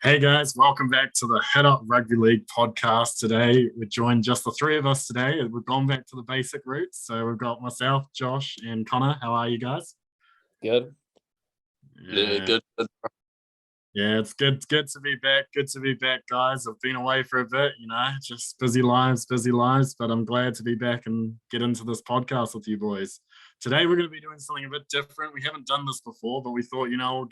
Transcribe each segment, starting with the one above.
Hey guys, welcome back to the Head Up Rugby League podcast. Today we're joined just the three of us today. We've gone back to the basic roots. So we've got myself, Josh, and Connor. How are you guys? Good. Yeah, Yeah, good. yeah, it's good. It's good to be back. Good to be back, guys. I've been away for a bit, just busy lives, busy lives. But I'm glad to be back and get into this podcast with you boys. Today we're going to be doing something a bit different. We haven't done this before, but we thought, we'll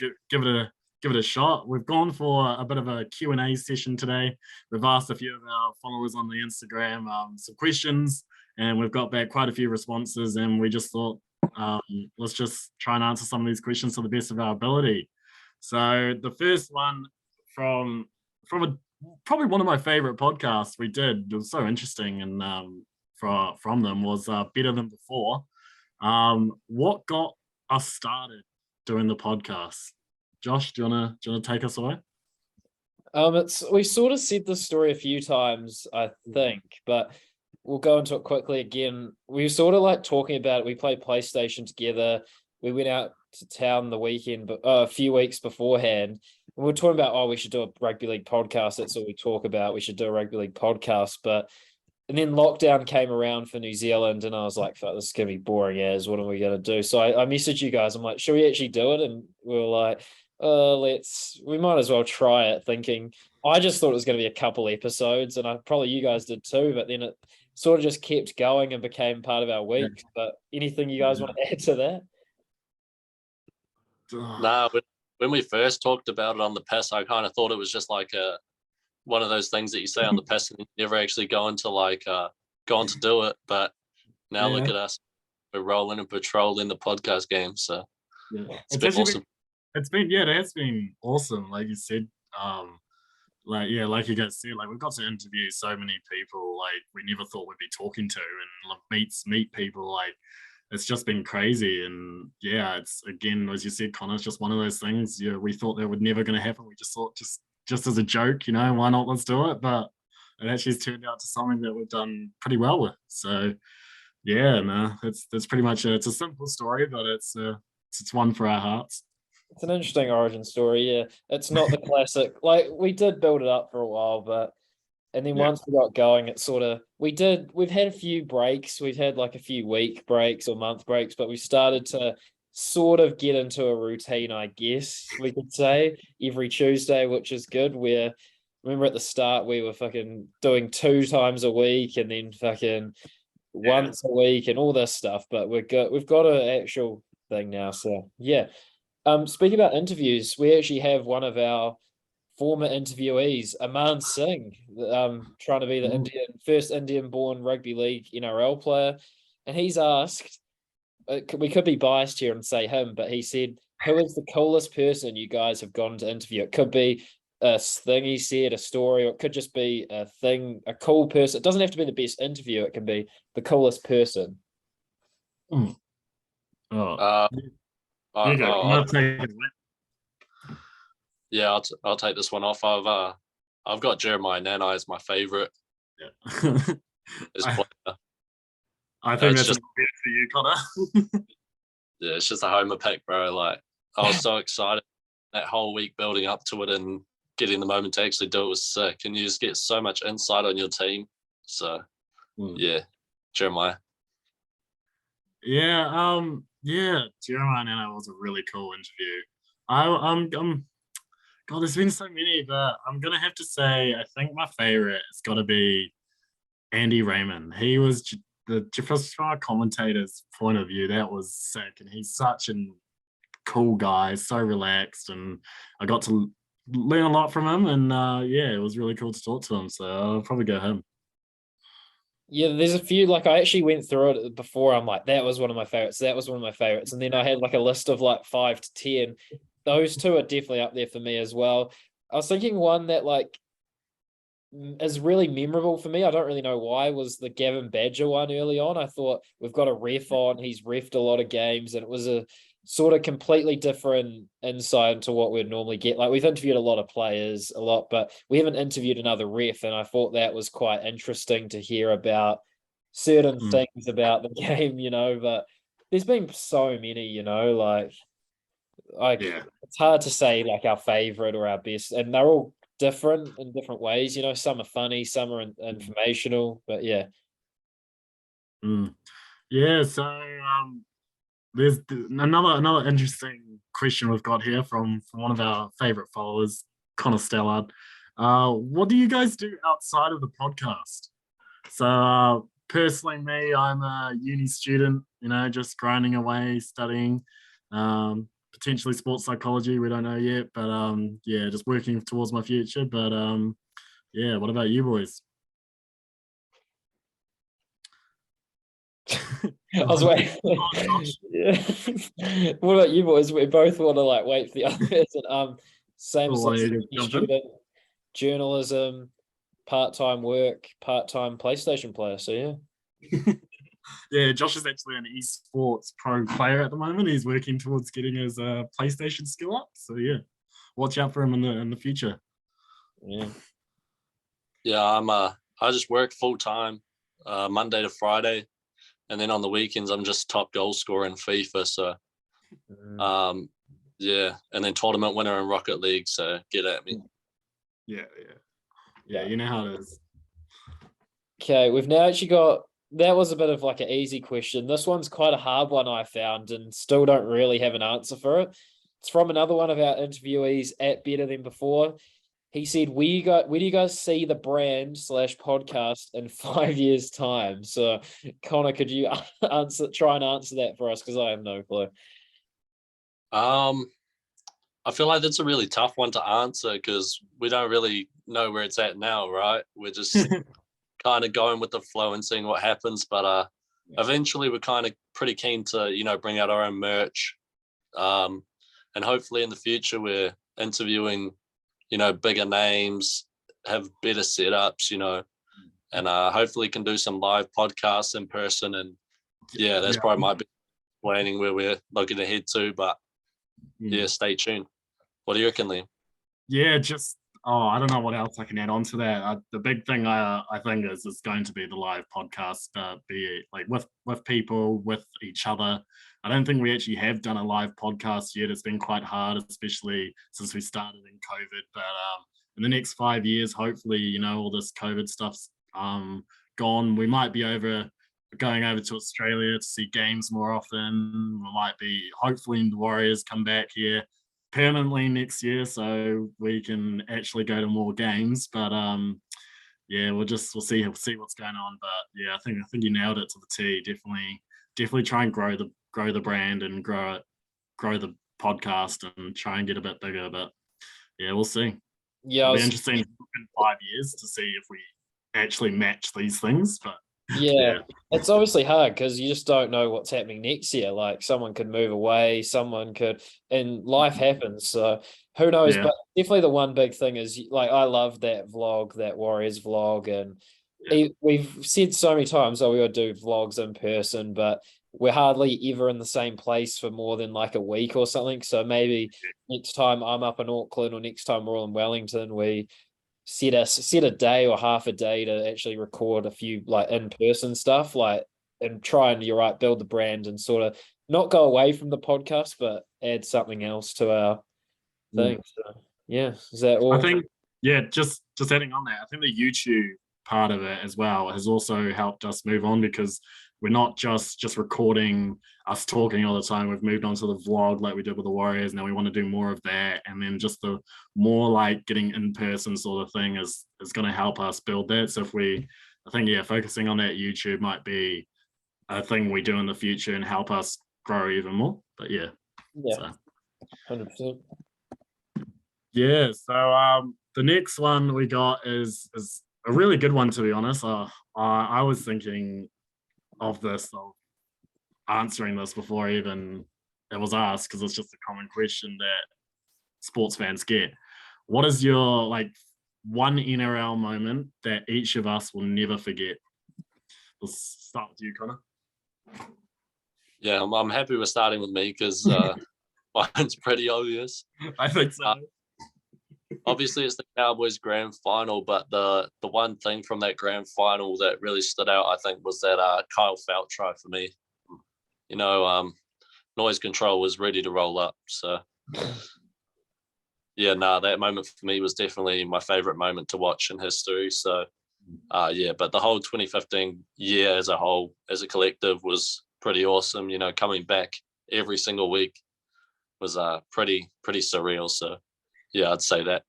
give it a shot. We've gone for a bit of a Q&A session today. We've asked a few of our followers on the Instagram some questions, and we've got back quite a few responses. And we just thought, um, let's just try and answer some of these questions to the best of our ability. So the first one probably one of my favorite podcasts we did. It was so interesting, and from them was Better Than Before. What got us started doing the podcast? Josh, do you wanna take us away? We sort of said this story a few times, I think, but we'll go into it quickly again. We were sort of like talking about it. We played PlayStation together. We went out to town the weekend, but a few weeks beforehand. And we were talking about, we should do a rugby league podcast. That's what we talk about. We should do a rugby league podcast. And then lockdown came around for New Zealand, and I was like, fuck, this is gonna be boring as. What are we gonna do? So I messaged you guys. I'm like, should we actually do it? And we were like, we might as well try it, thinking I just thought it was going to be a couple episodes, and probably you guys did too, but then it sort of just kept going and became part of our week. But anything you guys want to add to that? Nah, when we first talked about it on the piss, I kind of thought it was just like one of those things that you say on the piss and you never actually go on to do it. But now look at us, we're rolling and patrolling the podcast game. So it's been awesome. It has been awesome, like you said. Like you guys said, like we've got to interview so many people like we never thought we'd be talking to, and like, meet people. Like it's just been crazy. And yeah, it's, again, as you said, Connor, it's just one of those things. Yeah, we thought that would never going to happen. We just thought, just as a joke, why not, let's do it. But it actually has turned out to something that we've done pretty well with. So yeah, no, that's pretty much it. It's a simple story, but it's one for our hearts. It's an interesting origin story. Yeah, it's not the classic. Like we did build it up for a while, and then once we got going, it sort of we've had a few breaks. We've had like a few week breaks or month breaks, but we started to sort of get into a routine, I guess we could say, every Tuesday, which is good. Where remember at the start we were fucking doing 2 times a week and then fucking once a week and all this stuff, but we've got an actual thing now. So yeah. Speaking about interviews, we actually have one of our former interviewees, Aman Singh, trying to be the first Indian-born rugby league NRL player, and he's asked. We could be biased here and say him, but he said, "Who is the coolest person you guys have gone to interview?" It could be a thing he said, a story, or it could just be a thing, a cool person. It doesn't have to be the best interview. It can be the coolest person. Oh. You go. I'm not taking it. Yeah, I'll take this one off. I've got Jeremiah Nanai as my favorite. Yeah. I think that's just good for you, Connor. Yeah, it's just a homer pick, bro. Like I was so excited that whole week building up to it, and getting the moment to actually do it was sick. And you just get so much insight on your team. So yeah, Jeremiah. Yeah, Jeremiah Nanai was a really cool interview. God, there's been so many, but I'm gonna have to say I think my favorite has got to be Andy Raymond. He was just from a commentator's point of view, that was sick, and he's such a cool guy, so relaxed, and I got to learn a lot from him, and yeah, it was really cool to talk to him. So I'll probably go him. Yeah, there's a few, like I actually went through it before. I'm like, that was one of my favorites. That was one of my favorites. And then I had like a list of like 5 to 10. Those two are definitely up there for me as well. I was thinking one that like is really memorable for me. I don't really know why, was the Gavin Badger one early on. I thought we've got a ref on. He's refed a lot of games, and it was a sort of completely different insight into what we'd normally get. Like we've interviewed a lot of players a lot, but we haven't interviewed another ref, and I thought that was quite interesting to hear about certain things about the game, but there's been so many, like it's hard to say like our favorite or our best, and they're all different in different ways. You know, some are funny, some are informational, but yeah. Yeah, so there's another interesting question we've got here from one of our favorite followers, Connor Stellard. What do you guys do outside of the podcast? So personally, me, I'm a uni student, just grinding away, studying, potentially sports psychology. We don't know yet, but yeah, just working towards my future. But yeah, what about you boys? I was waiting. Yeah. What about you boys? We both want to like wait for the other person. Same as like student, journalism, part-time work, part-time PlayStation player. So yeah. Yeah, Josh is actually an esports pro player at the moment. He's working towards getting his PlayStation skill up. So yeah, watch out for him in the future. Yeah. Yeah, I just work full time, Monday to Friday, and then on the weekends I'm just top goal scorer in FIFA. So, yeah, and then tournament winner in Rocket League. So get at me. Yeah. You know how it is. Okay, we've now actually got. That was a bit of like an easy question. This one's quite a hard one I found and still don't really have an answer for it. It's from another one of our interviewees at Better Than Before. He said, where do you guys see the brand / podcast in 5 years' time? So, Connor, could you try and answer that for us? Because I have no clue. I feel like that's a really tough one to answer because we don't really know where it's at now, right? We're just kind of going with the flow and seeing what happens. But eventually we're kind of pretty keen to, bring out our own merch. And hopefully in the future we're interviewing, bigger names, have better setups, and hopefully can do some live podcasts in person. And yeah, that's probably my big planning where we're looking ahead to. But yeah, stay tuned. What do you reckon, Liam? Yeah, I don't know what else I can add on to that. The big thing I think is going to be the live podcast, be it like with people, with each other. I don't think we actually have done a live podcast yet. It's been quite hard, especially since we started in COVID. But in the next 5 years, hopefully, all this COVID stuff's gone. We might be going over to Australia to see games more often. We might be, hopefully, the Warriors come back here permanently next year, so we can actually go to more games. But yeah, we'll see what's going on. But yeah, I think you nailed it to the T. Definitely try and grow the brand and grow the podcast and try and get a bit bigger. But yeah, we'll see. Yeah, it'll be interesting in 5 years to see if we actually match these things. But yeah. It's obviously hard because you just don't know what's happening next year. Like someone could move away, and life happens. So who knows? Yeah. But definitely the one big thing is like I love that vlog, that Warriors vlog, and we've said so many times, we would do vlogs in person, but we're hardly ever in the same place for more than like a week or something. So maybe next time I'm up in Auckland or next time we're all in Wellington, we set a day or half a day to actually record a few like in-person stuff, like, and try and, you're right, build the brand and sort of not go away from the podcast, but add something else to our thing. So yeah, is that all? I think, yeah, just adding on that, I think the YouTube part of it as well has also helped us move on, because we're not just recording us talking all the time. We've moved on to the vlog like we did with the Warriors. Now we want to do more of that, and then just the more like getting in person sort of thing is going to help us build that. So I think focusing on that YouTube might be a thing we do in the future and help us grow even more. But yeah, 100%. Yeah, so the next one we got is a really good one, to be honest. I was thinking of answering this before even it was asked, because it's just a common question that sports fans get. What is your like one NRL moment that each of us will never forget? Let's start with you, Connor. Yeah, I'm happy we're starting with me because mine's pretty obvious. I think so. Obviously, it's the Cowboys grand final, but the one thing from that grand final that really stood out, I think, was that Kyle Felt try for me. Noise control was ready to roll up. So, yeah, nah, that moment for me was definitely my favorite moment to watch in history. So, yeah, but the whole 2015 year as a whole, as a collective, was pretty awesome. You know, coming back every single week was pretty surreal. So, yeah, I'd say that.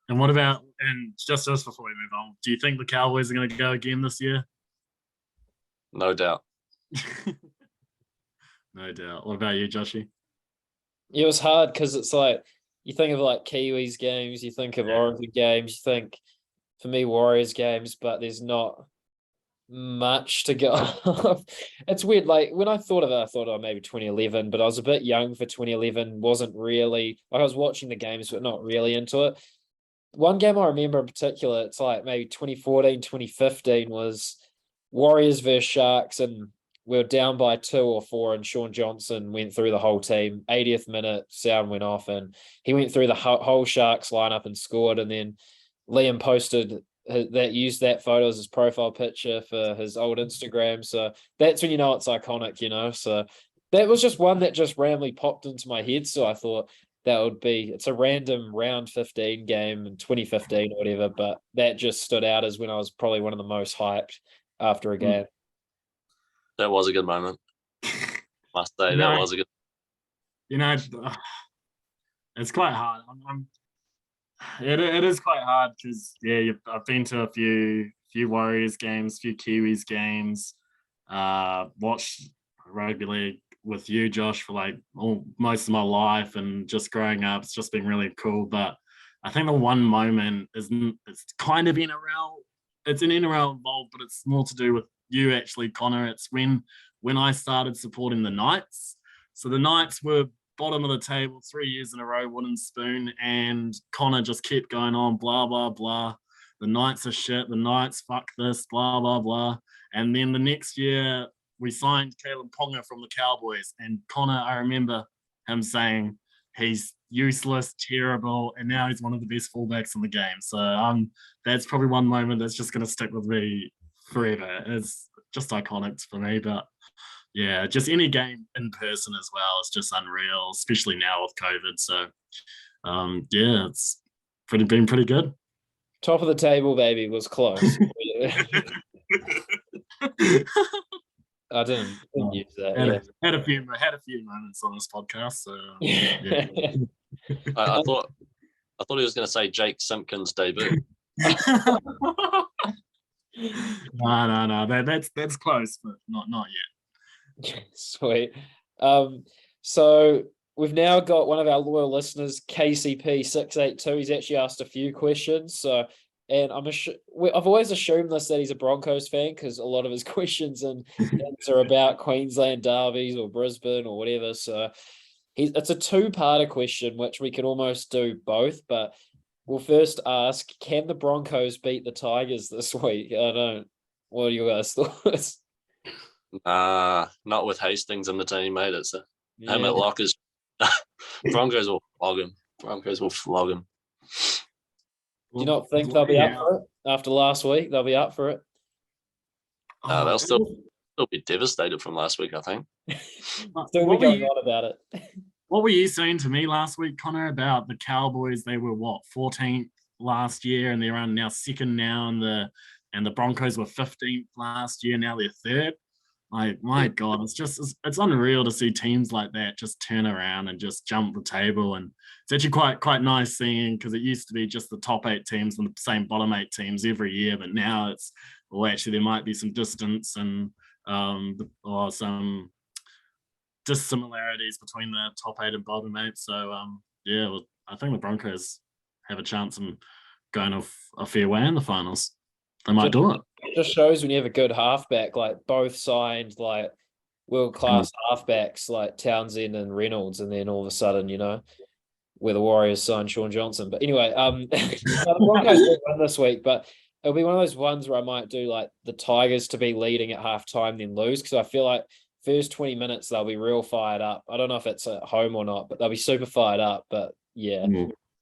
And what about, and just before we move on, do you think the Cowboys are going to go again this year? No doubt. No doubt. What about you, Joshy? It was hard because it's like you think of like Kiwis games, you think of Origin games, you think for me Warriors games, but there's not much to go off. It's weird. Like when I thought of it, I thought, oh, maybe 2011, but I was a bit young for 2011. Wasn't really like I was watching the games, but not really into it. One game I remember in particular, it's like maybe 2014, 2015 was Warriors versus Sharks, and we were down by 2 or 4, and Sean Johnson went through the whole team. 80th minute, sound went off, and he went through the whole Sharks lineup and scored. And then Liam posted that, used that photo as his profile picture for his old Instagram. So that's when you know it's iconic, you know. So that was just one that just randomly popped into my head. So I thought that would be, it's a random round 15 game in 2015 or whatever, but that just stood out as when I was probably one of the most hyped after a game. That was a good moment. Must say, that was a good. You know, it's quite hard. It is quite hard because I've been to a few Warriors games, few Kiwis games. Watched rugby league with you, Josh, for like most of my life, and just growing up, it's just been really cool. But I think the one moment it's kind of NRL. It's an NRL involved, but it's more to do with you actually, Connor. It's when I started supporting the Knights. So the Knights were bottom of the table 3 years in a row, wooden spoon, and Connor just kept going on, blah, blah, blah. The Knights are shit. The Knights, fuck this, blah, blah, blah. And then the next year, we signed Caleb Ponga from the Cowboys. And Connor, I remember him saying he's useless, terrible, and now he's one of the best fullbacks in the game. So that's probably one moment that's just going to stick with me forever. It's just iconic for me. But yeah, just any game in person as well is just unreal, especially now with COVID. So yeah, it's been pretty good. Top of the table, baby, was close. I didn't use that. Had a few moments on this podcast. So yeah. I thought he was going to say Jake Simpkins' debut. No. That's close, but not yet. Sweet. So we've now got one of our loyal listeners, KCP682. He's actually asked a few questions. So, and I've always assumed this, that he's a Broncos fan, because a lot of his questions and are about Queensland derbies or Brisbane or whatever. So it's a two-parter question, which we can almost do both. But we'll first ask, can the Broncos beat the Tigers this week? I don't. What are your guys' thoughts? Not with Hastings in the team, mate. It's him at Lockers. Broncos will flog him. Do you not think they'll be up for it after last week? They'll be up for it. They'll still be devastated from last week, I think. Still be going on about it. What were you saying to me last week, Connor, about the Cowboys? They were 14th last year, and they're on now second now, and the Broncos were 15th last year. Now they're third. Like, my God, it's unreal to see teams like that just turn around and just jump the table. And it's actually quite nice seeing, because it used to be just the top 8 teams and the same bottom 8 teams every year, but now actually there might be some distance and or some dissimilarities between the top 8 and bottom 8. So I think the Broncos have a chance of going off a fair way in the finals. They might do it. It just shows when you have a good halfback, like both signed like world-class halfbacks like Townsend and Reynolds, and then all of a sudden, where the Warriors signed Sean Johnson. But anyway, the Broncos will win this week, but it'll be one of those ones where I might do like the Tigers to be leading at halftime, then lose, because I feel like first 20 minutes they'll be real fired up. I don't know if it's at home or not, but they'll be super fired up. But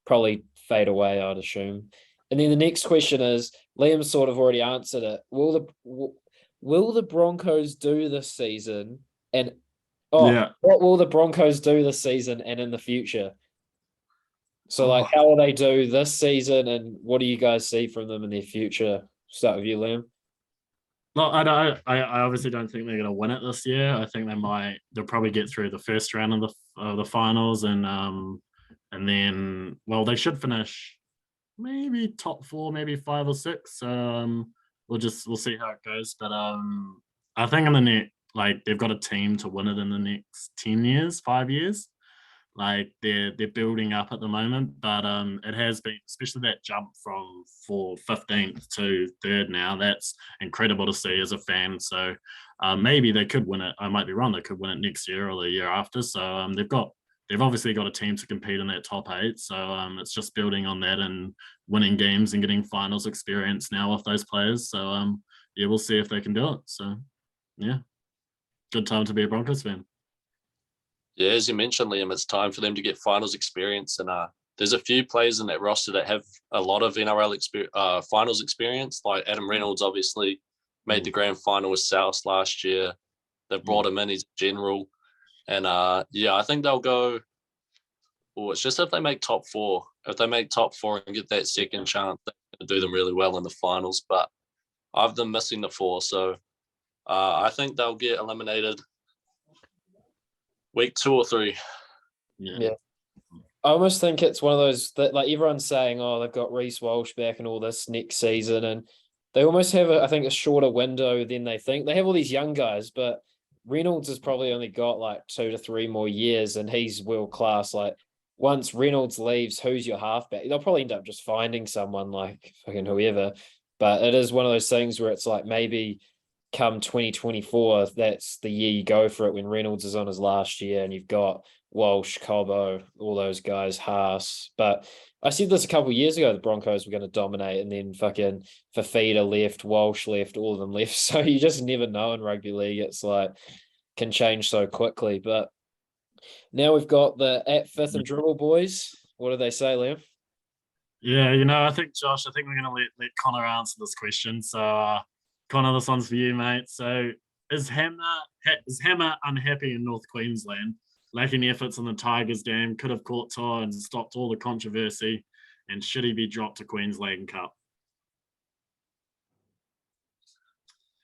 probably fade away, I'd assume. And then the next question is, Liam sort of already answered it. Will the Broncos do this season? What will the Broncos do this season and in the future? So, like, how will they do this season, and what do you guys see from them in their future? Start with you, Liam. No, I don't. I obviously don't think they're going to win it this year. I think they'll probably get through the first round of the finals, and then they should finish maybe top four, maybe 5 or 6. We'll see how it goes. But I think in the they've got a team to win it in the next 10 years, 5 years. Like they're building up at the moment, but it has been, especially that jump from 15th to third now. That's incredible to see as a fan. So maybe they could win it. I might be wrong. They could win it next year or the year after. So they've obviously got a team to compete in that top 8. So it's just building on that and winning games and getting finals experience now with those players. So yeah, we'll see if they can do it. So yeah, good time to be a Broncos fan. Yeah, as you mentioned, Liam, it's time for them to get finals experience, and there's a few players in that roster that have a lot of NRL finals experience. Like Adam Reynolds, obviously made the grand final with South last year. They've brought him in; he's general, and yeah, I think they'll go. Well, it's just if they make top 4. If they make top 4 and get that second chance, they're going to do them really well in the finals. But I've them missing the 4, so I think they'll get eliminated week 2 or 3. Yeah. I almost think it's one of those that, like, everyone's saying, oh, they've got Reece Walsh back and all this next season, and they almost have, I think, a shorter window than they think. They have all these young guys, but Reynolds has probably only got like 2 to 3 more years, and he's world class. Like, once Reynolds leaves, who's your halfback? They'll probably end up just finding someone like fucking whoever. But it is one of those things where it's like maybe come 2024, that's the year you go for it, when Reynolds is on his last year and you've got Walsh, Cobbo, all those guys, Haas. But I said this a couple of years ago, the Broncos were going to dominate, and then fucking Fafita left, Walsh left, all of them left. So you just never know in rugby league. It's like, can change so quickly. But now we've got the at fifth and dribble boys. What do they say, Liam? Yeah, I think, Josh, we're going to let Connor answer this question. So, Connor, this one's for you, mate. So, is Hammer unhappy in North Queensland? Lacking efforts in the Tigers game, could have caught toe and stopped all the controversy, and should he be dropped to Queensland Cup?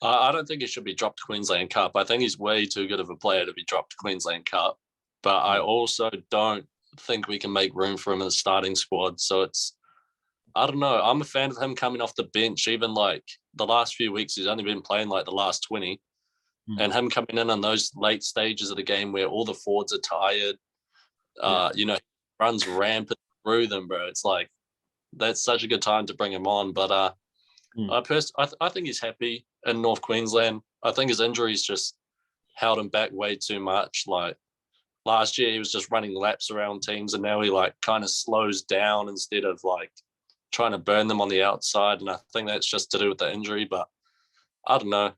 I don't think he should be dropped to Queensland Cup. I think he's way too good of a player to be dropped to Queensland Cup. But I also don't think we can make room for him in the starting squad. So I don't know. I'm a fan of him coming off the bench. Even like the last few weeks, he's only been playing like the last 20. And him coming in on those late stages of the game where all the forwards are tired, runs rampant through them, bro. It's like, that's such a good time to bring him on. But I think he's happy in North Queensland. I think his injuries just held him back way too much. Like last year, he was just running laps around teams, and now he like kind of slows down instead of like trying to burn them on the outside. And I think that's just to do with the injury. But I don't know.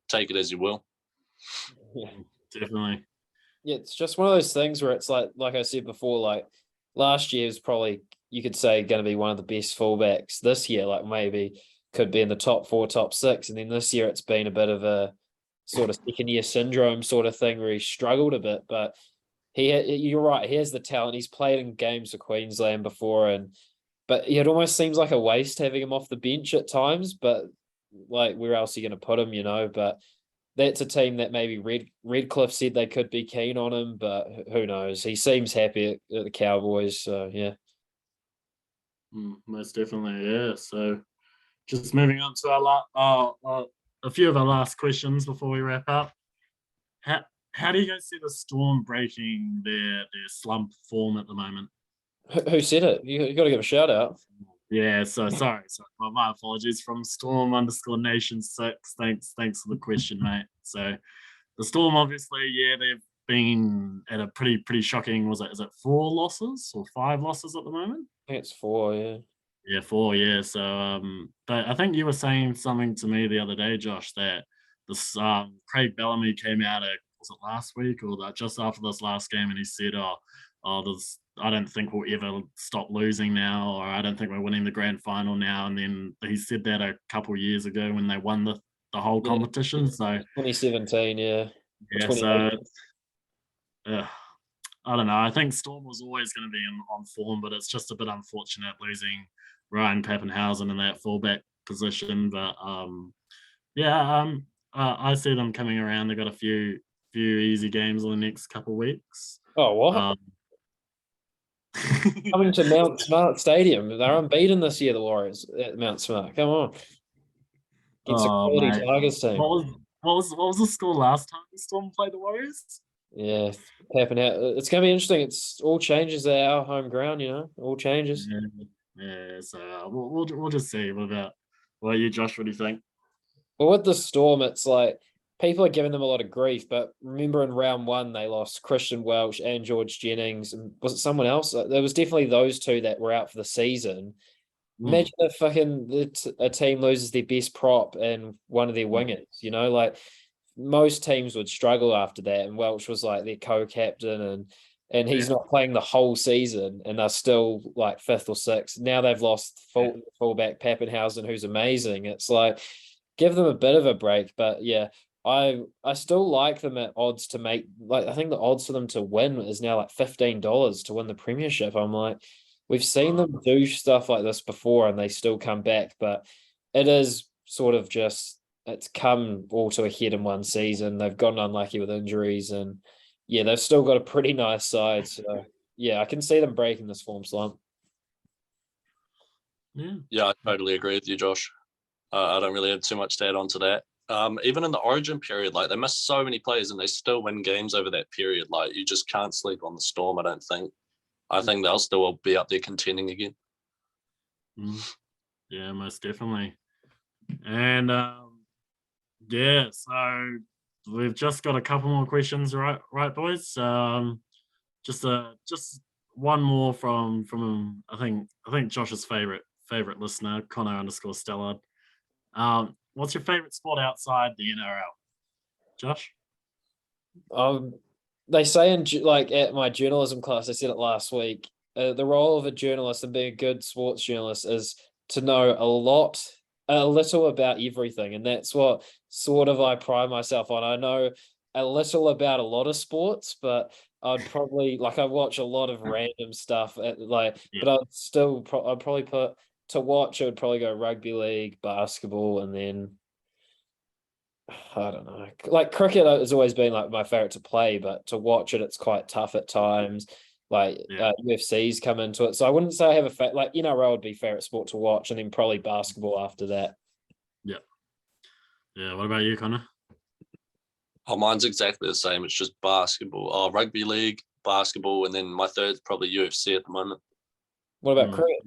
Take it as you will. Yeah, definitely. Yeah, it's just one of those things where it's like I said before, like last year was probably, you could say, going to be one of the best fullbacks. This year, like maybe could be in the top 4, top 6, and then this year it's been a bit of a sort of second year syndrome sort of thing where he struggled a bit. But you're right, he has the talent. He's played in games for Queensland before, but it almost seems like a waste having him off the bench at times. But like, where else are you going to put him, But that's a team that maybe Redcliffe said they could be keen on him, but who knows? He seems happy at the Cowboys, so yeah. Most definitely, yeah. So just moving on to a few of our last questions before we wrap up. How do you guys see the Storm breaking their slump form at the moment? Who said it? You got to give a shout out. Yeah, so sorry. My apologies from Storm_Nation6. Thanks for the question, mate. So the Storm, obviously, yeah, they've been at a pretty shocking, is it 4 losses or 5 losses at the moment? I think it's 4, yeah. Yeah, 4, yeah. So but I think you were saying something to me the other day, Josh, that this Craig Bellamy came out was it last week or just after this last game, and he said, I don't think we'll ever stop losing now, or I don't think we're winning the grand final now. And then he said that a couple of years ago when they won the whole competition. So 2017, yeah. Yeah, so I don't know. I think Storm was always going to be on form, but it's just a bit unfortunate losing Ryan Pappenhausen in that fullback position. But yeah, I see them coming around. They've got a few easy games in the next couple of weeks. Oh, what? Um, Coming to Mount Smart Stadium. They're unbeaten this year, the Warriors at Mount Smart. Come on. Against a oh quality mate, Tigers team. what was the score last time Storm played the Warriors? Yeah, tapping out. It's going to be interesting. It's all changes at our home ground, all changes. Yeah, yeah. So we'll just see. What about you, Josh? What do you think? But with the Storm, it's like people are giving them a lot of grief. But remember in round one, they lost Christian Welch and George Jennings. And was it someone else? There was definitely those two that were out for the season. Imagine if a team loses their best prop and one of their wingers, like most teams would struggle after that. And Welch was like their co-captain and he's not playing the whole season and they're still like fifth or sixth. Now they've lost fullback Pappenhausen, who's amazing. It's like, give them a bit of a break. But yeah, I still like them at odds to make, like, I think the odds for them to win is now like $15 to win the premiership. I'm like, we've seen them do stuff like this before and they still come back, but it is sort of just, it's come all to a head in one season. They've gotten unlucky with injuries and yeah, they've still got a pretty nice side. So yeah, I can see them breaking this form slump. Yeah, I totally agree with you, Josh. I don't really have too much to add on to that. Even in the Origin period, like they missed so many players and they still win games over that period. Like you just can't sleep on the Storm, I don't think. I think they'll still be up there contending again. Yeah, most definitely. And yeah, so we've just got a couple more questions, right, boys? Just one more from I think Josh's favorite listener, Connor_Stellard. What's your favorite sport outside the NRL, Josh? They say like at my journalism class, I said it last week. The role of a journalist and being a good sports journalist is to know a little about everything, and that's what sort of I pride myself on. I know a little about a lot of sports, but I'd probably like I watch a lot of random stuff. But I'd probably put to watch. It would probably go rugby league, basketball, and then I don't know. Like cricket has always been like my favorite to play, but to watch it, it's quite tough at times. Like UFC's come into it, so I wouldn't say I have like NRL would be favorite sport to watch, and then probably basketball after that. Yeah. Yeah. What about you, Connor? Oh, mine's exactly the same. It's just basketball. Oh, rugby league, basketball, and then my third's probably UFC at the moment. What about cricket?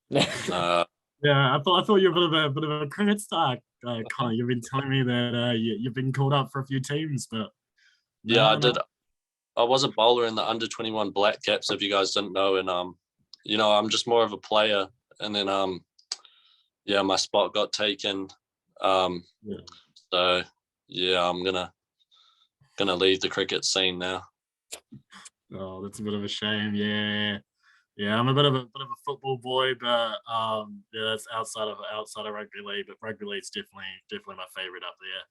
Yeah. Yeah, I thought you were a bit of a cricket star, Connor. You've been telling me that you've been called up for a few teams, but yeah, I did. I was a bowler in the under-21 Black Caps, if you guys didn't know, and I'm just more of a player. And then my spot got taken. So yeah, I'm gonna leave the cricket scene now. Oh, that's a bit of a shame. Yeah. Yeah, I'm a bit of a football boy, but yeah, that's outside of rugby league. But rugby league's definitely my favorite up there.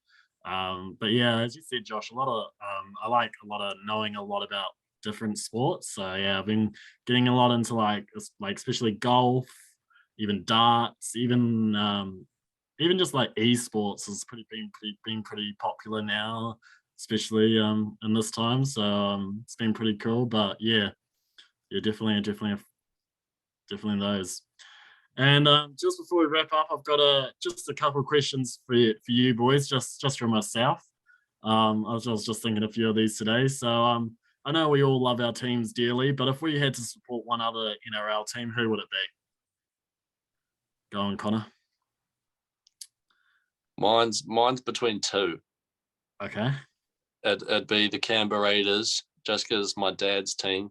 But yeah, as you said, Josh, I like a lot of knowing a lot about different sports. So yeah, I've been getting a lot into like especially golf, even darts, even just like esports has been pretty popular now, especially in this time. So it's been pretty cool. But yeah. Yeah, definitely those. And just before we wrap up, I've got just a couple of questions for you boys, just from myself. I was just thinking a few of these today. So I know we all love our teams dearly, but if we had to support one other NRL team, who would it be? Go on, Connor. Mine's between two. Okay. It'd be the Canberra Raiders, just because my dad's team.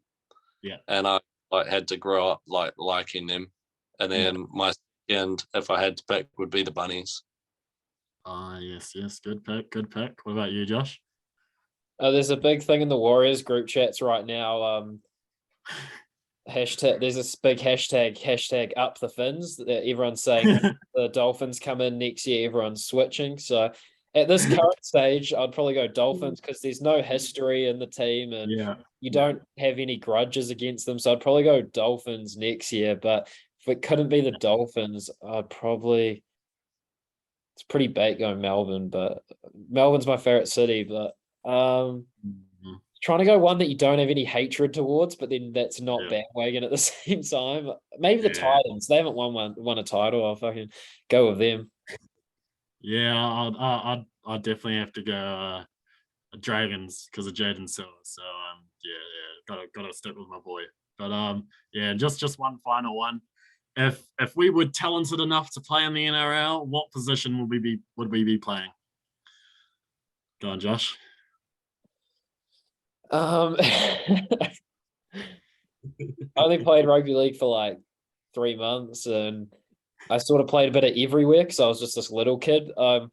Yeah. And I had to grow up liking them. And then my second, if I had to pick, would be the Bunnies. Yes. Good pick. What about you, Josh? There's a big thing in the Warriors group chats right now. There's this big hashtag up the Finns that everyone's saying the Dolphins come in next year, everyone's switching. So At this current stage, I'd probably go Dolphins because there's no history in the team and you don't have any grudges against them. So I'd probably go Dolphins next year. But if it couldn't be the Dolphins, I'd probably. It's pretty bait going Melbourne, but Melbourne's my favorite city. But trying to go one that you don't have any hatred towards, but then that's not bandwagon at the same time. Maybe the Titans. They haven't won a title. I'll fucking go with them. Yeah, I'd definitely have to go Dragons because of Jaden Silver. So gotta stick with my boy. But just one final one. If we were talented enough to play in the NRL, what position would we be playing? Go on, Josh. I only played rugby league for like 3 months, and I sort of played a bit of everywhere because I was just this little kid. I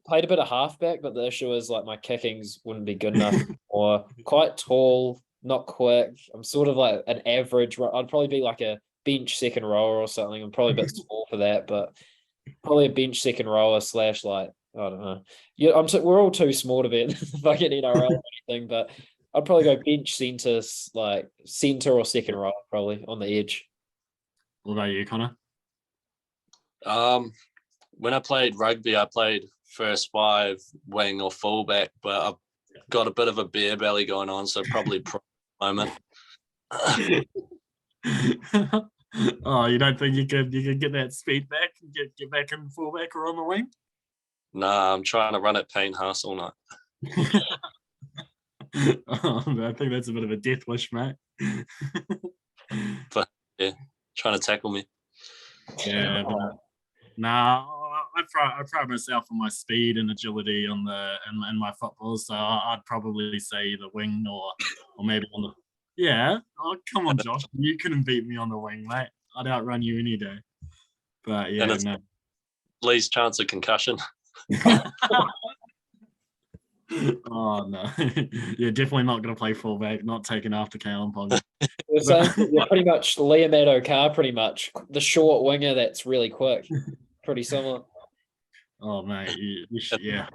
played a bit of halfback, but the issue is like my kickings wouldn't be good enough. Or quite tall, not quick. I'm sort of like an average. I'd probably be like a bench second rower or something. I'm probably a bit small for that, but probably a bench second rower / like I don't know. Yeah, we're all too small to be in the fucking NRL or anything, but I'd probably go bench centre, like centre or second row, probably on the edge. What about you, Connor? When I played rugby, I played first 5, wing or fullback, but I've got a bit of a beer belly going on, so probably moment. Oh, you don't think you could get that speed back and get back in fullback or on the wing? Nah, I'm trying to run at Payne Haas all night. I think that's a bit of a death wish, mate. But yeah, trying to tackle me. Yeah, nah, I pride myself on my speed and agility in my football, so I'd probably say either wing or maybe on the. Yeah, oh come on, Josh, you couldn't beat me on the wing, mate. I'd outrun you any day. But yeah, no. Least chance of concussion. Oh no, you're definitely not going to play fullback. Not taken after Kalen Ponga. You're pretty much Liam Addo-Carr, pretty much the short winger that's really quick. Pretty similar. Oh mate,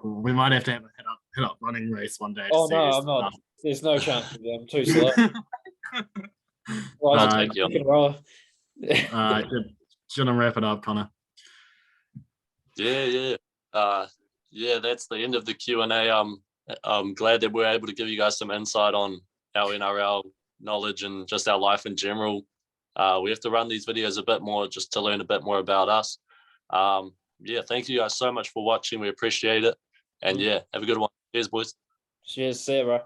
we might have to have a hit up running race one day. Oh no, I'm not. There's no chance of them. I'm too slow. Well, I'll take you. Should I wrap it up, Connor? Yeah. That's the end of the Q&A. I'm glad that we're able to give you guys some insight on our NRL knowledge and just our life in general. We have to run these videos a bit more just to learn a bit more about us. Thank you guys so much for watching. We appreciate it. And have a good one. Cheers, boys. Cheers, see you, bro.